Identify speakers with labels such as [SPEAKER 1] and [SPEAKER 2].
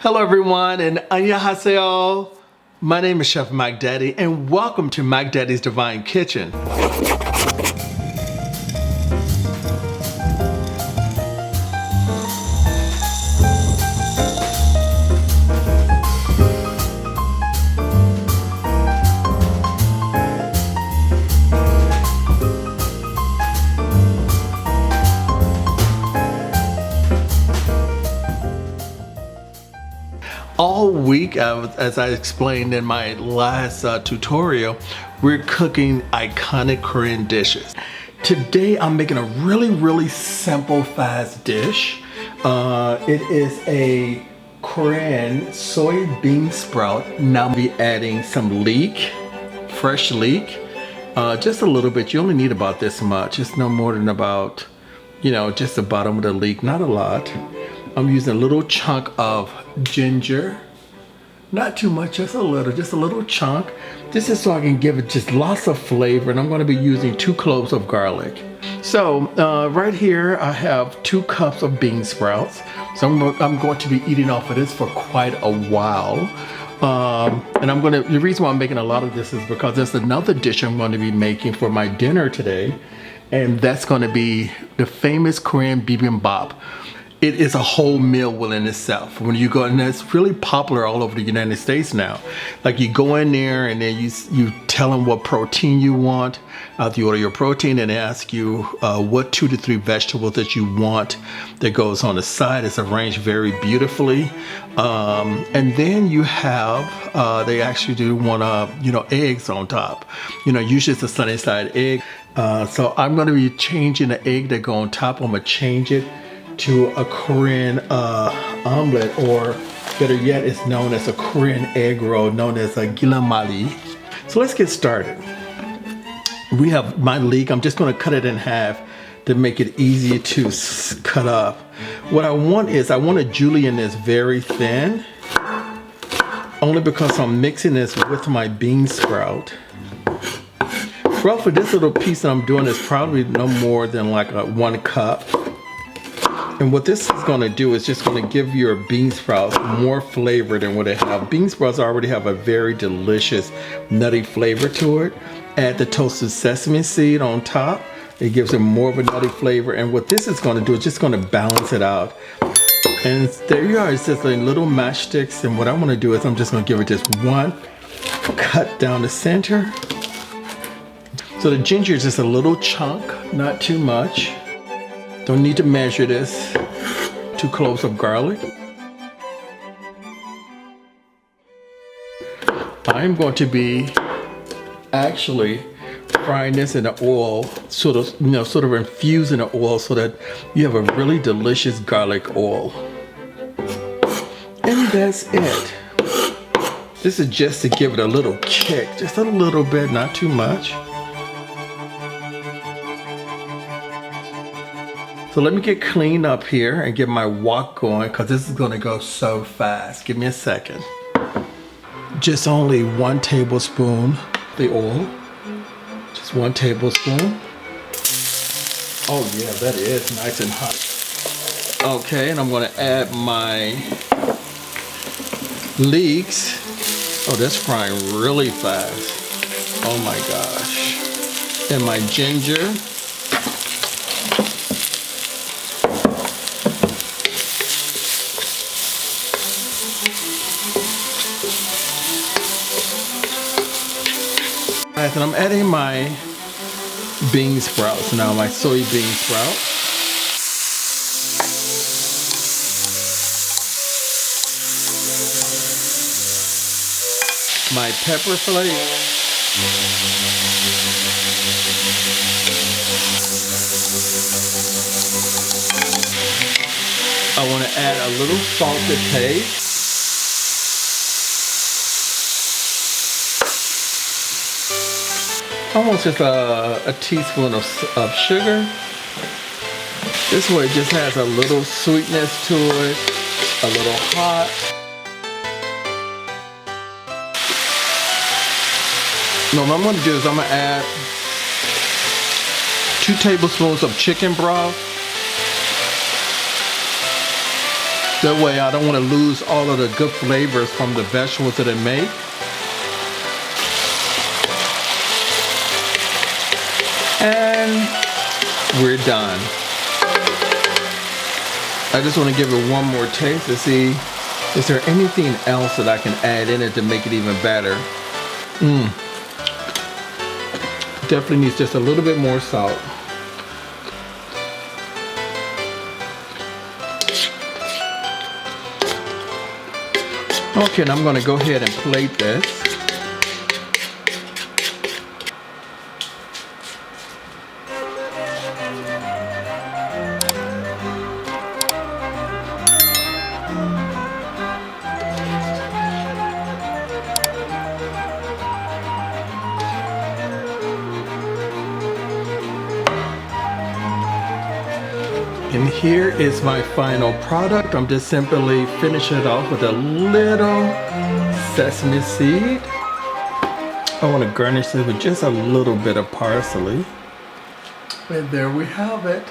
[SPEAKER 1] Hello everyone and annyeonghaseyo. My name is Chef Mac Daddy and welcome to Mac Daddy's Divine Kitchen. All week, as I explained in my last tutorial, we're cooking iconic Korean dishes. Today, I'm making a really simple, fast dish. It is a Korean soybean sprout. Now I'll be adding some leek, fresh leek, just a little bit. You only need about this much. It's no more than about, just the bottom of the leek, not a lot. I'm using a little chunk of ginger, not too much, just a little chunk. This is so I can give it just lots of flavor, and I'm going to be using 2 cloves of garlic. So right here I have 2 cups of bean sprouts. So I'm going to be eating off of this for quite a while. And the reason why I'm making a lot of this is because there's another dish I'm going to be making for my dinner today, and that's going to be the famous Korean bibimbap. It is a whole meal within itself. When you go, and it's really popular all over the United States now. Like you go in there and then you tell them what protein you want. You order your protein and they ask you what 2 to 3 vegetables that you want that goes on the side. It's arranged very beautifully. And then you have, they actually do want eggs on top. Usually it's a sunny side egg. So I'm gonna be changing the egg that go on top. I'm gonna change it to a Korean omelet, or better yet, it's known as a Korean egg roll, known as a gilamali. So let's get started. We have my leek. I'm just going to cut it in half to make it easy to cut up. What I want to julienne this very thin, only because I'm mixing this with my bean sprout. Roughly, this little piece that I'm doing is probably no more than like 1 cup. And what this is going to do is just going to give your bean sprouts more flavor than what they have. Bean sprouts already have a very delicious nutty flavor to it. Add the toasted sesame seed on top. It gives it more of a nutty flavor. And what this is going to do is just going to balance it out. And there you are. It's just like little matchsticks. And what I want to do is I'm just going to give it just 1 cut down the center. So the ginger is just a little chunk, not too much. Don't need to measure this. 2 cloves of garlic. I'm going to be actually frying this in the oil, sort of infusing the oil so that you have a really delicious garlic oil. And that's it. This is just to give it a little kick, just a little bit, not too much. So let me get cleaned up here and get my wok going, because this is going to go so fast. Give me a second. Just only 1 tablespoon the oil. Just 1 tablespoon. Oh yeah, that is nice and hot. Okay, and I'm going to add my leeks. Oh, that's frying really fast. Oh my gosh. And my ginger. And I'm adding my bean sprouts now, my soybean sprout. My pepper flakes. I want to add a little salt to taste. Almost just a teaspoon of sugar. This way it just has a little sweetness to it, a little hot. Now what I'm going to do is I'm going to add 2 tablespoons of chicken broth. That way I don't want to lose all of the good flavors from the vegetables that I make. And we're done. I just want to give it one more taste to see, is there anything else that I can add in it to make it even better? Definitely needs just a little bit more salt. Okay, and I'm going to go ahead and plate this. And here is my final product. I'm just simply finishing it off with a little sesame seed. I want to garnish it with just a little bit of parsley. And there we have it.